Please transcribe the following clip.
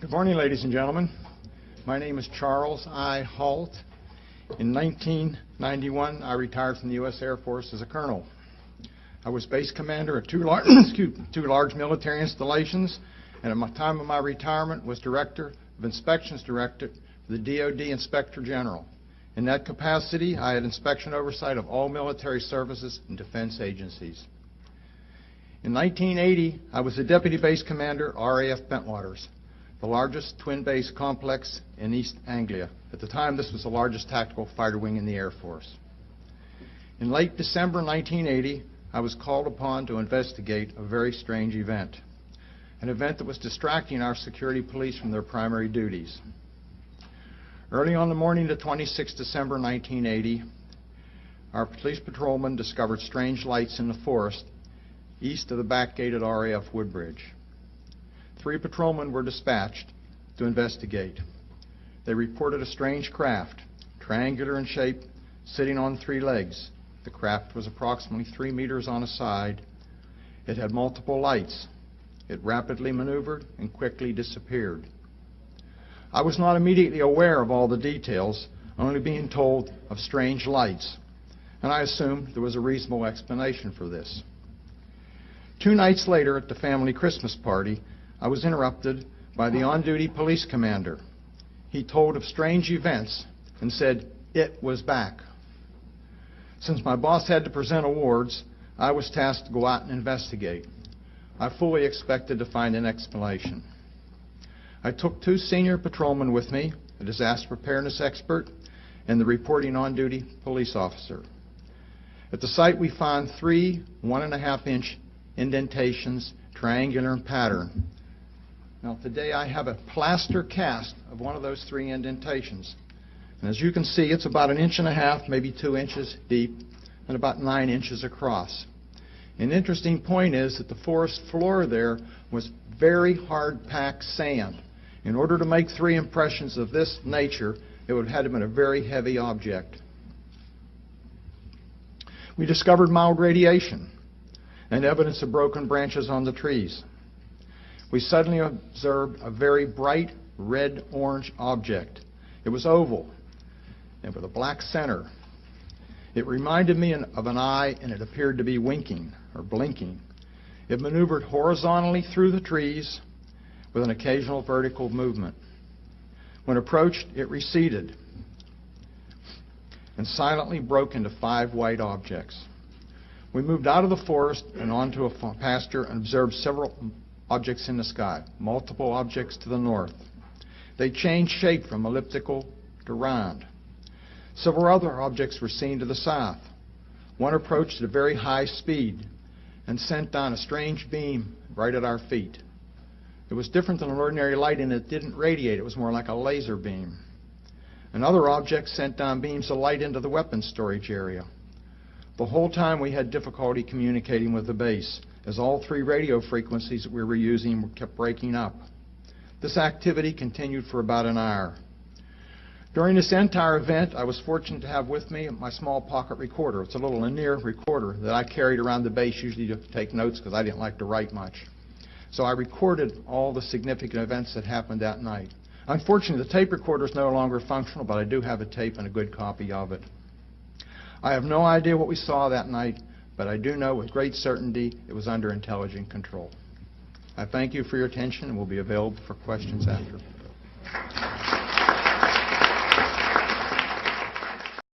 Good morning, ladies and gentlemen. My name is Charles I. Halt. In 1991, I retired from the U.S. Air Force as a colonel. I was base commander at two large military installations, and at the time of my retirement was Director of Inspections Directorate for the DoD Inspector General. In that capacity, I had inspection oversight of all military services and defense agencies. In 1980, I was the Deputy Base Commander, RAF Bentwaters, the largest twin base complex in East Anglia. At the time, this was the largest tactical fighter wing in the Air Force. In late December 1980, I was called upon to investigate a very strange event, an event that was distracting our security police from their primary duties. Early on the morning of 26 December 1980, our police patrolman discovered strange lights in the forest east of the back gate at RAF Woodbridge. 3 patrolmen were dispatched to investigate. They reported a strange craft, triangular in shape, sitting on 3 legs. The craft was approximately 3 meters on a side. It had multiple lights. It rapidly maneuvered and quickly disappeared. I was not immediately aware of all the details, only being told of strange lights, and I assumed there was a reasonable explanation for this. 2 nights later, at the family Christmas party, I was interrupted by the on-duty police commander. He told of strange events and said it was back. Since my boss had to present awards, I was tasked to go out and investigate. I fully expected to find an explanation. I took 2 senior patrolmen with me, a disaster preparedness expert, and the reporting on-duty police officer. At the site, we found 3 1.5-inch indentations, triangular in pattern. Now today I have a plaster cast of one of those 3 indentations. And as you can see, it's about 1.5 inches, maybe 2 inches deep, and about 9 inches across. An interesting point is that the forest floor there was very hard-packed sand. In order to make 3 impressions of this nature, it would have had to have been a very heavy object. We discovered mild radiation and evidence of broken branches on the trees. We suddenly observed a very bright red-orange object. It was oval and with a black center. It reminded me of an eye, and it appeared to be winking or blinking. It maneuvered horizontally through the trees with an occasional vertical movement. When approached, it receded and silently broke into 5 white objects. We moved out of the forest and onto a pasture and observed several objects in the sky, multiple objects to the north. They changed shape from elliptical to round. Several other objects were seen to the south. One approached at a very high speed and sent down a strange beam right at our feet. It was different than an ordinary light in that it didn't radiate. It was more like a laser beam. Another object sent down beams of light into the weapons storage area. The whole time we had difficulty communicating with the base, as all 3 radio frequencies that we were using kept breaking up. This activity continued for about an hour. During this entire event, I was fortunate to have with me my small pocket recorder. It's a little linear recorder that I carried around the base, usually to take notes because I didn't like to write much. So I recorded all the significant events that happened that night. Unfortunately, the tape recorder is no longer functional, but I do have a tape and a good copy of it. I have no idea what we saw that night, but I do know with great certainty it was under intelligent control. I thank you for your attention and will be available for questions after.